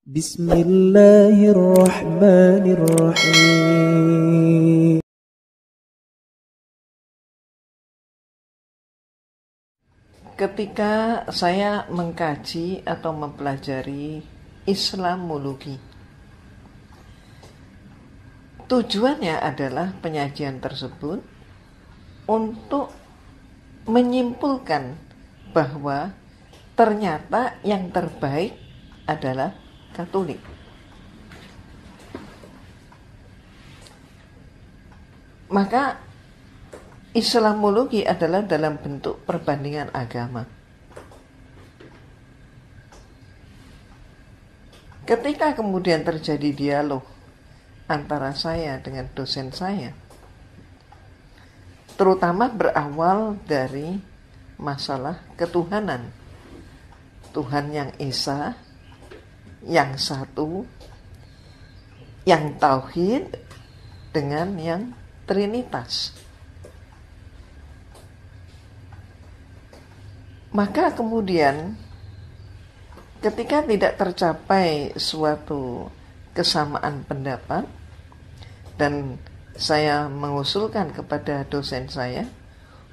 Bismillahirrahmanirrahim. Ketika saya mengkaji atau mempelajari Islamologi, tujuannya adalah penyajian tersebut untuk menyimpulkan bahwa ternyata yang terbaik adalah Katolik. Maka Islamologi adalah dalam bentuk perbandingan agama. Ketika kemudian terjadi dialog antara saya dengan dosen saya, terutama berawal dari masalah ketuhanan, Tuhan yang Esa, yang satu, yang tauhid, dengan yang trinitas. Maka kemudian ketika tidak tercapai suatu kesamaan pendapat, dan saya mengusulkan kepada dosen saya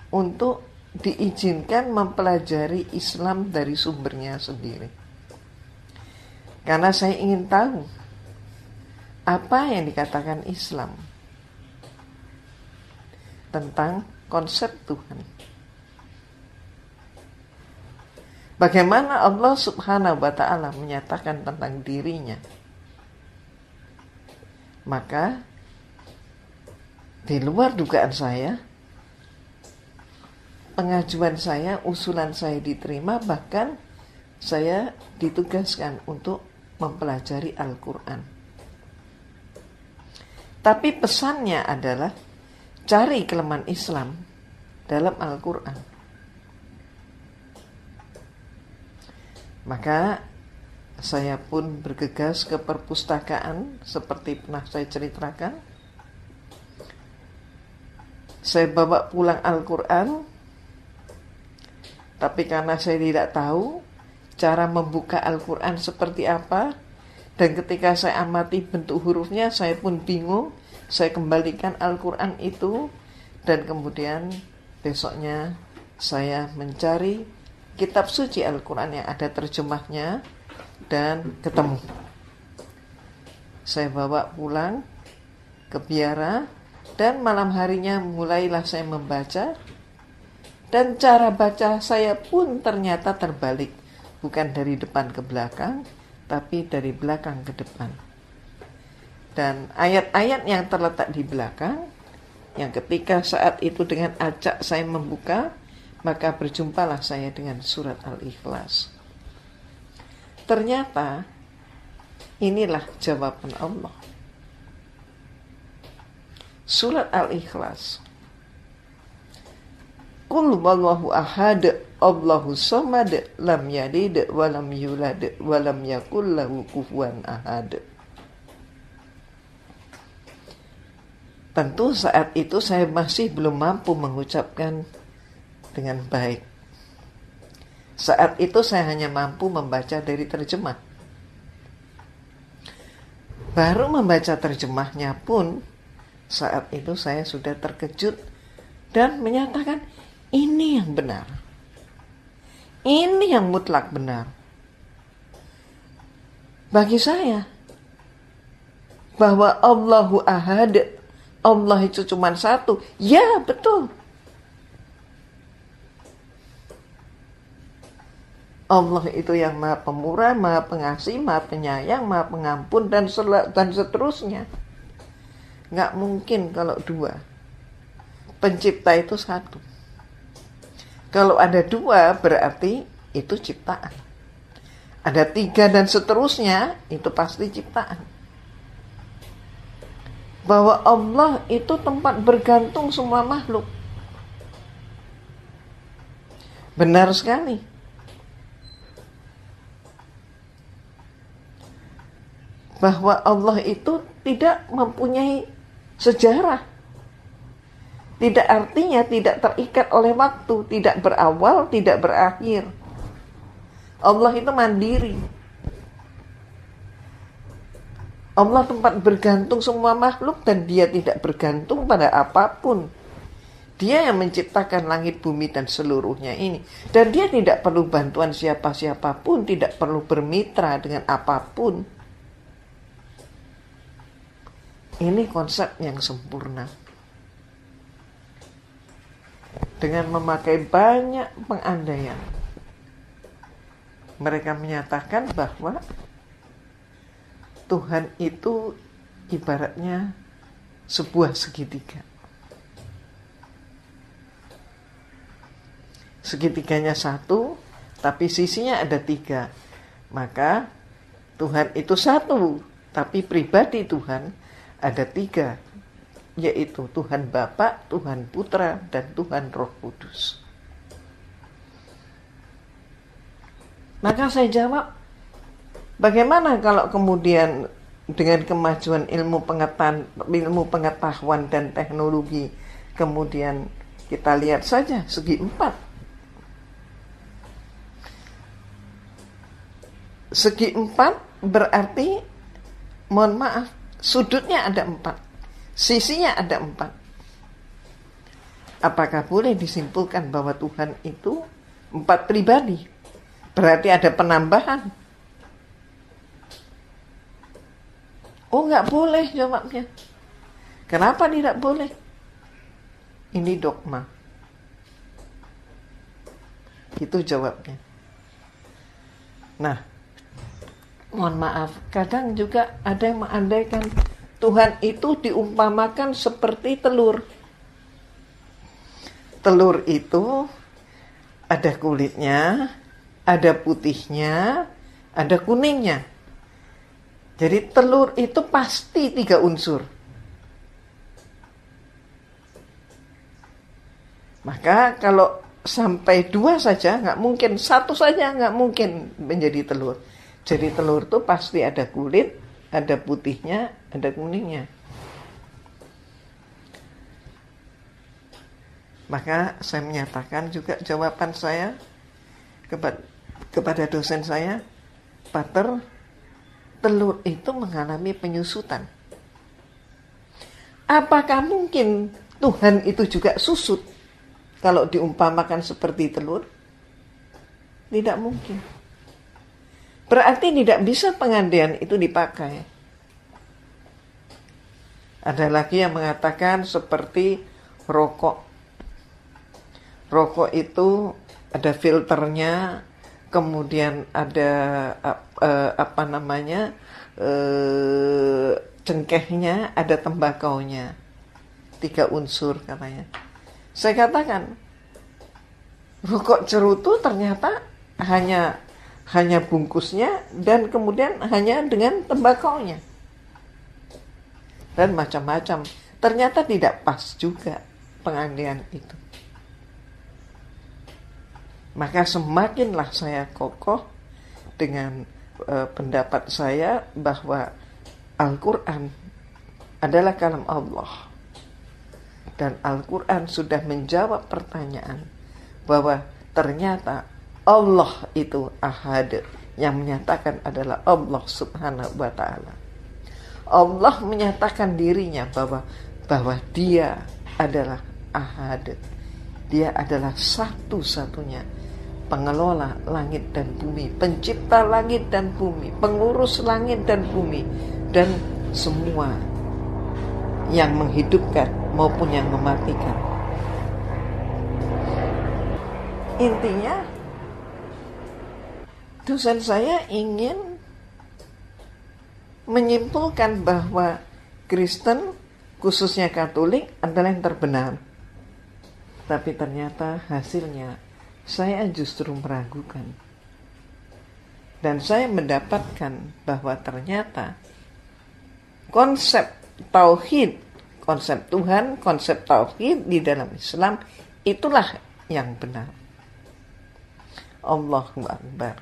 untuk diizinkan mempelajari Islam dari sumbernya sendiri. Karena saya ingin tahu apa yang dikatakan Islam tentang konsep Tuhan. Bagaimana Allah Subhanahu wa ta'ala menyatakan tentang dirinya. Maka di luar dugaan saya, pengajuan saya, usulan saya diterima, bahkan saya ditugaskan untuk mempelajari Al-Quran. Tapi pesannya adalah cari kelemahan Islam dalam Al-Quran. Maka saya pun bergegas ke perpustakaan seperti pernah saya ceritakan. Saya bawa pulang Al-Quran, tapi karena saya tidak tahu cara membuka Al-Quran seperti apa, dan ketika saya amati bentuk hurufnya, saya pun bingung. Saya kembalikan Al-Quran itu, dan kemudian besoknya saya mencari kitab suci Al-Quran yang ada terjemahnya, dan ketemu. Saya bawa pulang ke biara, dan malam harinya mulailah saya membaca, dan cara baca saya pun ternyata terbalik. Bukan dari depan ke belakang, tapi dari belakang ke depan. Dan ayat-ayat yang terletak di belakang, yang ketika saat itu dengan acak saya membuka, maka berjumpalah saya dengan surat Al-Ikhlas. Ternyata inilah jawaban Allah. Surat Al-Ikhlas. Qul wallahu ahad, Allahu samad, lam yalid wa lam yulad wa lam yakul lahu kufuwan ahad. Tentu saat itu saya masih belum mampu mengucapkan dengan baik. Saat itu saya hanya mampu membaca dari terjemah. Baru membaca terjemahnya pun, saat itu saya sudah terkejut dan menyatakan, ini yang benar. Ini yang mutlak benar. Bagi saya, bahwa Allahu ahad, Allah itu cuma satu. Ya, betul. Allah itu yang maha pemurah, maha pengasih, maha penyayang, maha pengampun, dan seterusnya. Nggak mungkin kalau dua. Pencipta itu satu. Kalau ada dua, berarti itu ciptaan. Ada tiga dan seterusnya, itu pasti ciptaan. Bahwa Allah itu tempat bergantung semua makhluk. Benar sekali. Bahwa Allah itu tidak mempunyai sejarah. Tidak artinya tidak terikat oleh waktu, tidak berawal, tidak berakhir. Allah itu mandiri. Allah tempat bergantung semua makhluk dan dia tidak bergantung pada apapun. Dia yang menciptakan langit, bumi, dan seluruhnya ini. Dan dia tidak perlu bantuan siapa-siapapun, tidak perlu bermitra dengan apapun. Ini konsep yang sempurna. Dengan memakai banyak pengandaian, mereka menyatakan bahwa Tuhan itu ibaratnya sebuah segitiga. Segitiganya satu, tapi sisinya ada tiga. Maka Tuhan itu satu, tapi pribadi Tuhan ada tiga, yaitu Tuhan Bapa, Tuhan Putra, dan Tuhan Roh Kudus. Maka saya jawab, bagaimana kalau kemudian dengan kemajuan ilmu pengetahuan dan teknologi, kemudian kita lihat saja segi empat. Segi empat berarti, mohon maaf, sudutnya ada empat, sisinya ada empat. Apakah boleh disimpulkan bahwa Tuhan itu empat pribadi? Berarti ada penambahan. Oh, nggak boleh jawabnya. Kenapa tidak boleh? Ini dogma. Itu jawabnya. Nah, mohon maaf, kadang juga ada yang mengandaikan Tuhan itu diumpamakan seperti telur. Telur itu ada kulitnya, ada putihnya, ada kuningnya. Jadi telur itu pasti 3 unsur. Maka kalau sampai 2 saja nggak mungkin, 1 saja nggak mungkin menjadi telur. Jadi telur itu pasti ada kulit, ada putihnya, ada kuningnya. Maka saya menyatakan juga jawaban saya kepada dosen saya, Pater, telur itu mengalami penyusutan. Apakah mungkin Tuhan itu juga susut kalau diumpamakan seperti telur? Tidak mungkin. Berarti tidak bisa pengandaian itu dipakai. Ada lagi yang mengatakan seperti rokok. Rokok itu ada filternya, kemudian ada cengkehnya, ada tembakaunya. 3 unsur katanya. Saya katakan, rokok cerutu ternyata hanya bungkusnya dan kemudian hanya dengan tembakaunya. Dan macam-macam. Ternyata tidak pas juga pengandaian itu. Maka semakinlah saya kokoh dengan pendapat saya bahwa Al-Quran adalah kalam Allah. Dan Al-Quran sudah menjawab pertanyaan bahwa ternyata Allah itu ahad, yang menyatakan adalah Allah subhanahu wa ta'ala. Allah menyatakan dirinya bahwa dia adalah ahad. Dia adalah satu-satunya pengelola langit dan bumi, pencipta langit dan bumi, pengurus langit dan bumi, dan semua yang menghidupkan maupun yang mematikan. Intinya, dosen saya ingin menyimpulkan bahwa Kristen, khususnya Katolik, adalah yang terbenar. Tapi ternyata hasilnya saya justru meragukan. Dan saya mendapatkan bahwa ternyata konsep tauhid, konsep Tuhan, konsep tauhid di dalam Islam itulah yang benar. Allahu Akbar.